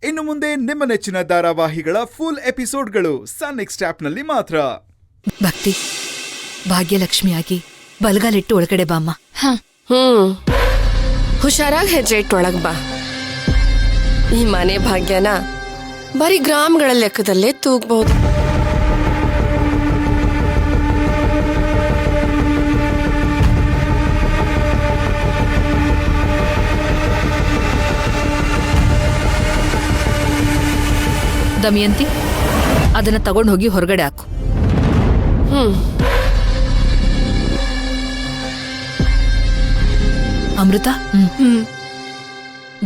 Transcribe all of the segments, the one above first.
ಇನ್ನು ಮುಂದೆ ನಿಮ್ಮ ನೆಚ್ಚಿನ ಧಾರಾವಾಹಿಗಳ ಫುಲ್ ಎಪಿಸೋಡ್ಗಳು ಸನ್ ನೆಕ್ಸ್ಟ್ ಆಪ್ನಲ್ಲಿ ಮಾತ್ರ. ಭಕ್ತಿ, ಭಾಗ್ಯಲಕ್ಷ್ಮಿಯಾಗಿ ಬಲಗಾಲಿಟ್ಟು ಒಳಗಡೆ ಬಾಮ್ಮ. ಹುಷಾರಾಗಿ ಹೆಜ್ಜೆ ಇಟ್ಟು ಒಳಗ್ ಬಾ. ಈ ಮನೆ ಭಾಗ್ಯನ ಬರೀ ಗ್ರಾಮಗಳ ಲೆಕ್ಕದಲ್ಲೇ ತೂಗಬಹುದು. ದಮಯಂತಿ, ಅದನ್ನ ತಗೊಂಡು ಹೋಗಿ ಹೊರಗಡೆ ಹಾಕು. ಅಮೃತ,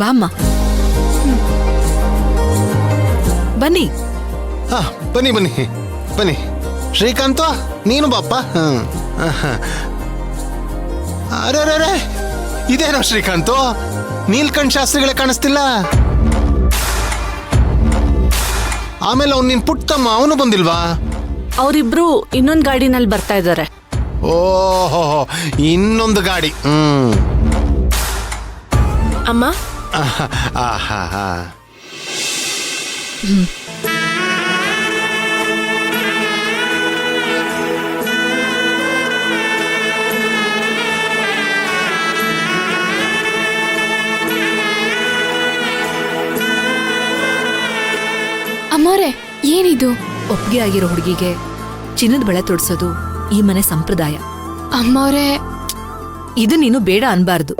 ಬಾಮ್ಮ. ಬನ್ನಿ ಬನ್ನಿ ಬನ್ನಿ ಬನ್ನಿ. ಶ್ರೀಕಾಂತ, ನೀನು ಬಾಪ್ಪ. ಅರೆ, ಇದೇನೋ ಶ್ರೀಕಾಂತ, ನೀಲ್ಕಂಠ್ ಶಾಸ್ತ್ರಿಗಳೇ ಕಾಣಿಸ್ತಿಲ್ಲ. ಆಮೇಲೆ ಅವ್ನು ನಿನ್ ಪುಟ್ಟಮ್ಮ, ಅವನು ಬಂದಿಲ್ವಾ? ಅವರಿಬ್ರು ಇನ್ನೊಂದು ಗಾಡಿನಲ್ಲಿ ಬರ್ತಾ ಇದ್ದಾರೆ. ಓಹೋ, ಇನ್ನೊಂದು ಗಾಡಿ. ಅಮ್ಮ, ಆಹಾ. ಅಮ್ಮೋರೆ, ಏನಿದು? ಒಪ್ಪಿಗೆ ಆಗಿರೋ ಹುಡುಗಿಗೆ ಚಿನ್ನದ ಬಳೆ ತೊಡ್ಸೋದು ಈ ಮನೆ ಸಂಪ್ರದಾಯ. ಅಮ್ಮೋರೆ, ಇದು ನೀನು ಬೇಡ ಅನ್ಬಾರ್ದು.